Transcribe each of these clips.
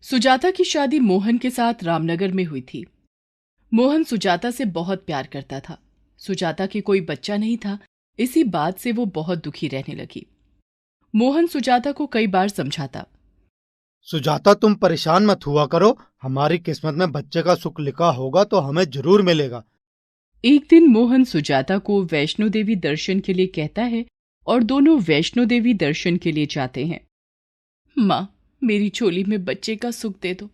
सुजाता की शादी मोहन के साथ रामनगर में हुई थी। मोहन सुजाता से बहुत प्यार करता था। सुजाता के कोई बच्चा नहीं था। इसी बात से वो बहुत दुखी रहने लगी। मोहन सुजाता को कई बार समझाता। सुजाता, तुम परेशान मत हुआ करो। हमारी किस्मत में बच्चे का सुख लिखा होगा तो हमें जरूर मिलेगा। एक दिन मोहन सुजाता को वैष्णो देवी दर्शन के लिए कहता है और दोनों वैष्णो देवी दर्शन के लिए जाते हैं। माँ, मेरी झोली में बच्चे का सुख दे दो।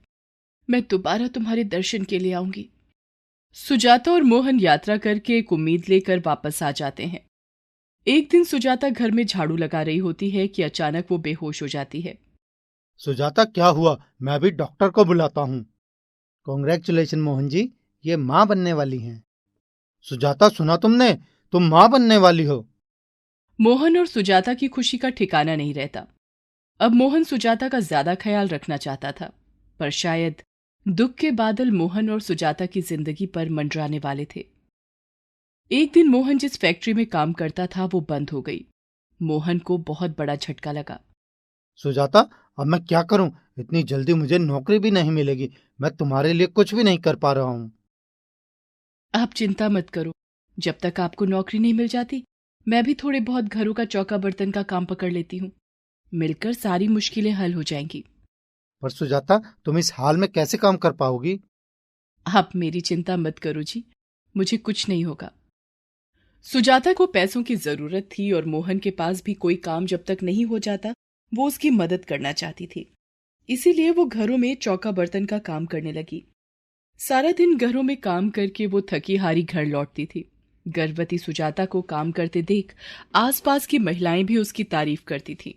मैं दोबारा तुम्हारे दर्शन के लिए आऊंगी। सुजाता और मोहन यात्रा करके एक उम्मीद लेकर वापस आ जाते हैं। एक दिन सुजाता घर में झाड़ू लगा रही होती है कि अचानक वो बेहोश हो जाती है। सुजाता, क्या हुआ? मैं अभी डॉक्टर को बुलाता हूँ। कॉन्ग्रेचुलेशन मोहन जी, ये माँ बनने वाली हैं। सुजाता, सुना तुमने? तुम माँ बनने वाली हो। मोहन और सुजाता की खुशी का ठिकाना नहीं रहता। अब मोहन सुजाता का ज्यादा ख्याल रखना चाहता था, पर शायद दुख के बादल मोहन और सुजाता की जिंदगी पर मंडराने वाले थे। एक दिन मोहन जिस फैक्ट्री में काम करता था वो बंद हो गई। मोहन को बहुत बड़ा झटका लगा। सुजाता, अब मैं क्या करूं? इतनी जल्दी मुझे नौकरी भी नहीं मिलेगी। मैं तुम्हारे लिए कुछ भी नहीं कर पा रहा हूँ। आप चिंता मत करो। जब तक आपको नौकरी नहीं मिल जाती, मैं भी थोड़े बहुत घरों का चौका बर्तन का काम पकड़ लेती हूँ। मिलकर सारी मुश्किलें हल हो जाएंगी। पर सुजाता, तुम इस हाल में कैसे काम कर पाओगी? आप मेरी चिंता मत करो जी, मुझे कुछ नहीं होगा। सुजाता को पैसों की जरूरत थी और मोहन के पास भी कोई काम जब तक नहीं हो जाता वो उसकी मदद करना चाहती थी। इसीलिए वो घरों में चौका बर्तन का काम करने लगी। सारा दिन घरों में काम करके वो थकी हारी घर लौटती थी। गर्भवती सुजाता को काम करते देख आसपास की महिलाएं भी उसकी तारीफ करती थीं।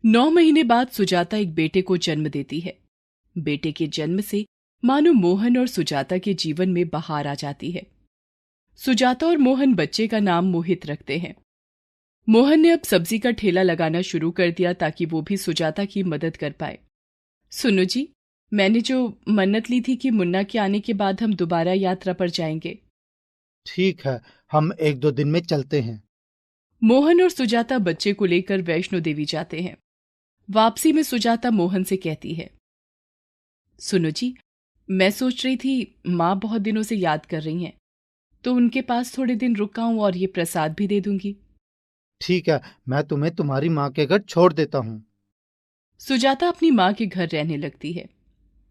9 महीने बाद सुजाता एक बेटे को जन्म देती है। बेटे के जन्म से मानो मोहन और सुजाता के जीवन में बहार आ जाती है। सुजाता और मोहन बच्चे का नाम मोहित रखते हैं। मोहन ने अब सब्जी का ठेला लगाना शुरू कर दिया ताकि वो भी सुजाता की मदद कर पाए। सुनो जी, मैंने जो मन्नत ली थी कि मुन्ना के आने के बाद हम दोबारा यात्रा पर जाएंगे। ठीक है, हम 1-2 दिन में चलते हैं। मोहन और सुजाता बच्चे को लेकर वैष्णो देवी जाते हैं। वापसी में सुजाता मोहन से कहती है, सुनो जी, मैं सोच रही थी माँ बहुत दिनों से याद कर रही हैं, तो उनके पास थोड़े दिन रुक आऊं और ये प्रसाद भी दे दूंगी। ठीक है, मैं तुम्हें तुम्हारी माँ के घर छोड़ देता हूँ। सुजाता अपनी माँ के घर रहने लगती है।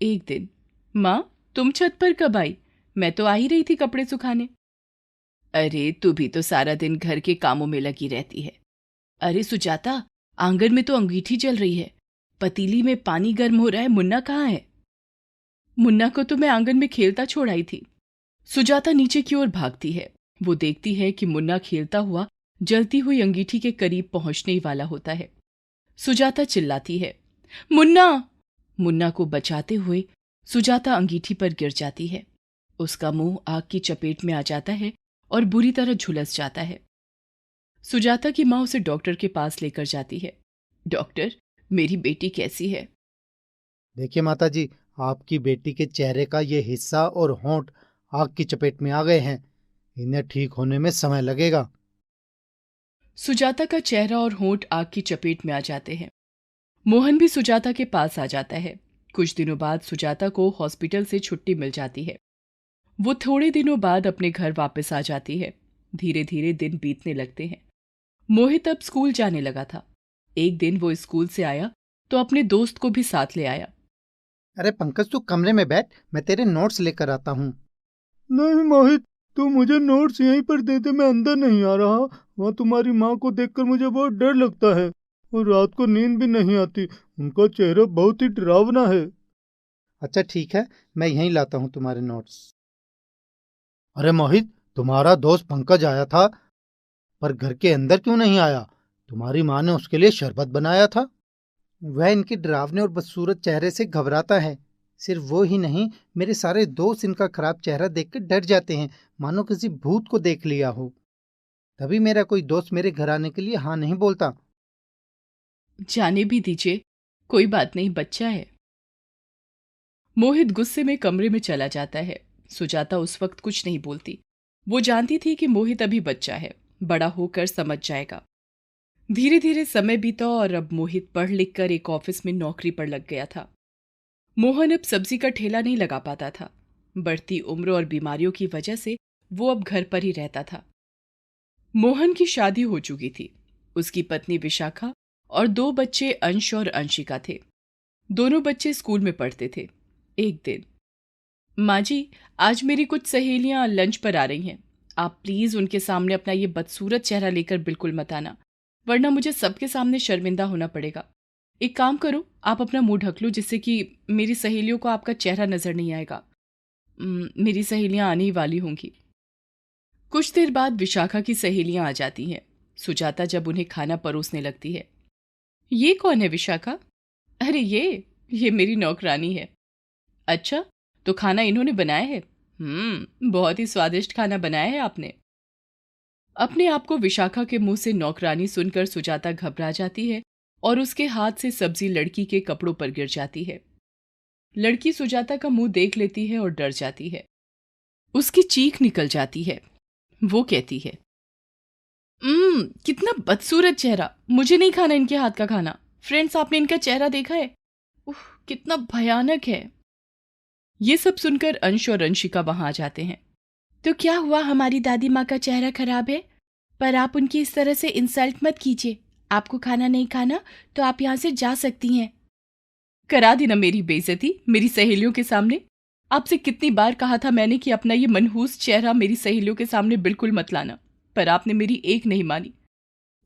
एक दिन, माँ, तुम छत पर कब आई? मैं तो आ ही रही थी कपड़े सुखाने। अरे, तू भी तो सारा दिन घर के कामों में लगी रहती है। अरे सुजाता, आंगन में तो अंगीठी जल रही है। पतीली में पानी गर्म हो रहा है। मुन्ना कहाँ है? मुन्ना को तो मैं आंगन में खेलता छोड़ आई थी। सुजाता नीचे की ओर भागती है। वो देखती है कि मुन्ना खेलता हुआ जलती हुई अंगीठी के करीब पहुंचने ही वाला होता है। सुजाता चिल्लाती है, मुन्ना! मुन्ना को बचाते हुए सुजाता अंगीठी पर गिर जाती है। उसका मुंह आग की चपेट में आ जाता है और बुरी तरह झुलस जाता है। सुजाता की माँ उसे डॉक्टर के पास लेकर जाती है। डॉक्टर, मेरी बेटी कैसी है? देखिए माता जी, आपकी बेटी के चेहरे का ये हिस्सा और होंठ आग की चपेट में आ गए हैं। इन्हें ठीक होने में समय लगेगा। सुजाता का चेहरा और होंठ आग की चपेट में आ जाते हैं। मोहन भी सुजाता के पास आ जाता है। कुछ दिनों बाद सुजाता को हॉस्पिटल से छुट्टी मिल जाती है। वो थोड़े दिनों बाद अपने घर वापस आ जाती है। धीरे धीरे दिन बीतने लगते हैं। मोहित अब स्कूल जाने लगा था। एक दिन वो स्कूल से आया तो अपने दोस्त को भी साथ ले आया। अरे पंकज, तू कमरे में बैठ, मैं तेरे नोट्स लेकर आता हूँ। नहीं मोहित, तू मुझे नोट्स यहीं पर दे दे, मैं अंदर नहीं आ रहा। वहाँ तुम्हारी माँ को देखकर मुझे बहुत डर लगता है और रात को नींद भी नहीं आती। उनका चेहरा बहुत ही डरावना है। अच्छा ठीक है, मैं यहीं लाता हूँ तुम्हारे नोट्स। अरे मोहित, तुम्हारा दोस्त पंकज आया था, पर घर के अंदर क्यों नहीं आया? तुम्हारी माँ ने उसके लिए शरबत बनाया था। वह इनके डरावने और बदसूरत चेहरे से घबराता है। सिर्फ वो ही नहीं, मेरे सारे दोस्त इनका खराब चेहरा देखकर डर जाते हैं, मानो किसी भूत को देख लिया हो। तभी मेरा कोई दोस्त मेरे घर आने के लिए हाँ नहीं बोलता। जाने भी दीजिए, कोई बात नहीं, बच्चा है। मोहित गुस्से में कमरे में चला जाता है। सुजाता उस वक्त कुछ नहीं बोलती। वो जानती थी कि मोहित अभी बच्चा है, बड़ा होकर समझ जाएगा। धीरे धीरे समय बीता और अब मोहित पढ़ लिख कर एक ऑफिस में नौकरी पर लग गया था। मोहन अब सब्जी का ठेला नहीं लगा पाता था। बढ़ती उम्र और बीमारियों की वजह से वो अब घर पर ही रहता था। मोहन की शादी हो चुकी थी। उसकी पत्नी विशाखा और 2 बच्चे अंश और अंशिका थे। दोनों बच्चे स्कूल में पढ़ते थे। एक दिन, माँ जी, आज मेरी कुछ सहेलियां लंच पर आ रही हैं। आप प्लीज उनके सामने अपना ये बदसूरत चेहरा लेकर बिल्कुल मत आना, वरना मुझे सबके सामने शर्मिंदा होना पड़ेगा। एक काम करो, आप अपना मुंह ढक लो जिससे कि मेरी सहेलियों को आपका चेहरा नजर नहीं आएगा। मेरी सहेलियां आने ही वाली होंगी। कुछ देर बाद विशाखा की सहेलियां आ जाती हैं। सुजाता जब उन्हें खाना परोसने लगती है। ये कौन है विशाखा? अरे ये मेरी नौकरानी है। अच्छा, तो खाना इन्होंने बनाया है? बहुत ही स्वादिष्ट खाना बनाया है आपने। अपने आप को विशाखा के मुंह से नौकरानी सुनकर सुजाता घबरा जाती है और उसके हाथ से सब्जी लड़की के कपड़ों पर गिर जाती है। लड़की सुजाता का मुंह देख लेती है और डर जाती है। उसकी चीख निकल जाती है। वो कहती है, कितना बदसूरत चेहरा, मुझे नहीं खाना इनके हाथ का खाना। फ्रेंड्स, आपने इनका चेहरा देखा है? उफ, कितना भयानक है। ये सब सुनकर अंश और अंशिका वहां आ जाते हैं। तो क्या हुआ, हमारी दादी माँ का चेहरा खराब है? पर आप उनकी इस तरह से इंसल्ट मत कीजिए। आपको खाना नहीं खाना तो आप यहाँ से जा सकती हैं। करा दी ना मेरी बेइज्जती मेरी सहेलियों के सामने। आपसे कितनी बार कहा था मैंने कि अपना ये मनहूस चेहरा मेरी सहेलियों के सामने बिल्कुल मत लाना, पर आपने मेरी एक नहीं मानी।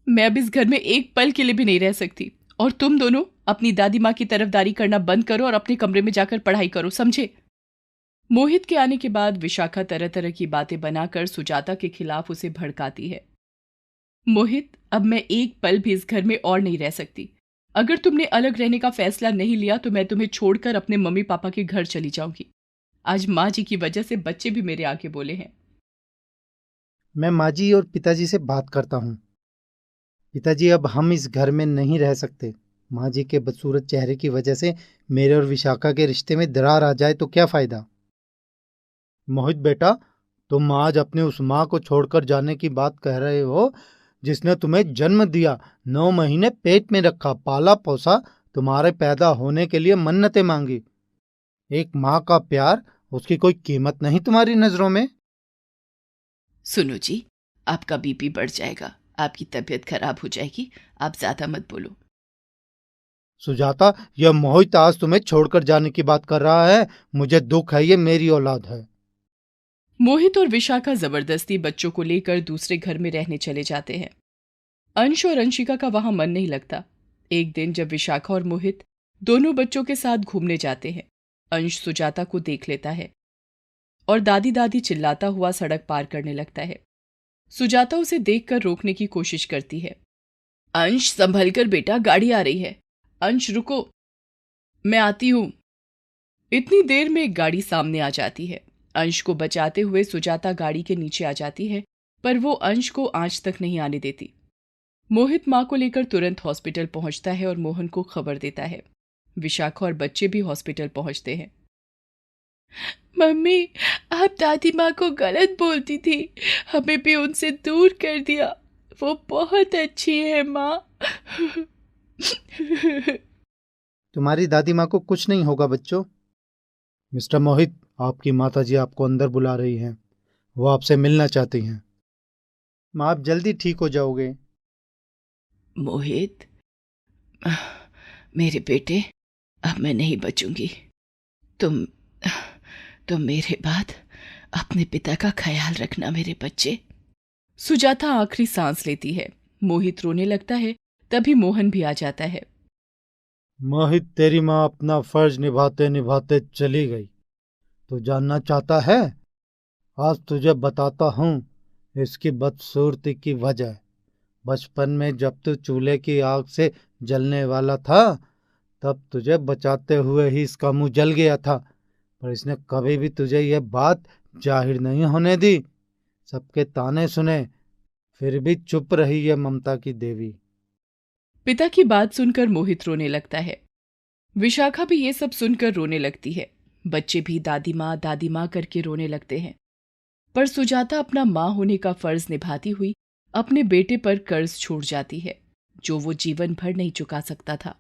मैं अब इस घर में एक पल के लिए भी नहीं रह सकती। और तुम दोनों अपनी दादी माँ की तरफदारी करना बंद करो और अपने कमरे में जाकर पढ़ाई करो, समझे? मोहित के आने के बाद विशाखा तरह तरह की बातें बनाकर सुजाता के खिलाफ उसे भड़काती है। मोहित, अब मैं एक पल भी इस घर में और नहीं रह सकती। अगर तुमने अलग रहने का फैसला नहीं लिया तो मैं तुम्हें छोड़कर अपने मम्मी पापा के घर चली जाऊंगी। आज माँ जी की वजह से बच्चे भी मेरे आगे बोले हैं। मैं माँ जी और पिताजी से बात करता हूँ। पिताजी, अब हम इस घर में नहीं रह सकते। माँ जी के बदसूरत चेहरे की वजह से मेरे और विशाखा के रिश्ते में दरार आ जाए तो क्या फायदा। मोहित बेटा, तुम आज अपनी उस माँ को छोड़कर जाने की बात कह रहे हो जिसने तुम्हें जन्म दिया, 9 महीने पेट में रखा, पाला पोसा, तुम्हारे पैदा होने के लिए मन्नतें मांगी। एक माँ का प्यार, उसकी कोई कीमत नहीं तुम्हारी नजरों में? सुनो जी, आपका बीपी बढ़ जाएगा, आपकी तबीयत खराब हो जाएगी। आप ज्यादा मत बोलो। सुजाता, यह मोहित आज तुम्हें छोड़कर जाने की बात कर रहा है। मुझे दुख है, ये मेरी औलाद है। मोहित और विशाखा जबरदस्ती बच्चों को लेकर दूसरे घर में रहने चले जाते हैं। अंश और अंशिका का वहां मन नहीं लगता। एक दिन जब विशाखा और मोहित दोनों बच्चों के साथ घूमने जाते हैं, अंश सुजाता को देख लेता है और दादी दादी चिल्लाता हुआ सड़क पार करने लगता है। सुजाता उसे देखकर रोकने की कोशिश करती है। अंश, संभल कर बेटा, गाड़ी आ रही है। अंश रुको, मैं आती हूं। इतनी देर में एक गाड़ी सामने आ जाती है। अंश को बचाते हुए सुजाता गाड़ी के नीचे आ जाती है, पर वो अंश को आंच तक नहीं आने देती। मोहित मां को लेकर तुरंत हॉस्पिटल पहुंचता है और मोहन को खबर देता है। विशाखा और बच्चे भी हॉस्पिटल पहुंचते हैं। मम्मी, आप दादी माँ को गलत बोलती थी, हमें भी उनसे दूर कर दिया। वो बहुत अच्छी है माँ। तुम्हारी दादी माँ को कुछ नहीं होगा बच्चों। मिस्टर मोहित, आपकी माताजी आपको अंदर बुला रही हैं। वो आपसे मिलना चाहती हैं। माँ, आप जल्दी ठीक हो जाओगे। मोहित, मेरे बेटे, अब मैं नहीं बचूंगी। तुम तुम मेरे बाद अपने पिता का ख्याल रखना मेरे बच्चे। सुजाता आखिरी सांस लेती है। मोहित रोने लगता है। तभी मोहन भी आ जाता है। मोहित, तेरी माँ अपना फर्ज निभाते निभाते चली गई। तू जानना चाहता है? आज तुझे बताता हूँ इसकी बदसूरती की वजह। बचपन में जब तू चूल्हे की आग से जलने वाला था, तब तुझे बचाते हुए ही इसका मुंह जल गया था, पर इसने कभी भी तुझे यह बात जाहिर नहीं होने दी। सबके ताने सुने, फिर भी चुप रही ये ममता की देवी। पिता की बात सुनकर मोहित रोने लगता है। विशाखा भी ये सब सुनकर रोने लगती है। बच्चे भी दादी माँ करके रोने लगते हैं। पर सुजाता अपना माँ होने का फर्ज निभाती हुई अपने बेटे पर कर्ज छोड़ जाती है, जो वो जीवन भर नहीं चुका सकता था।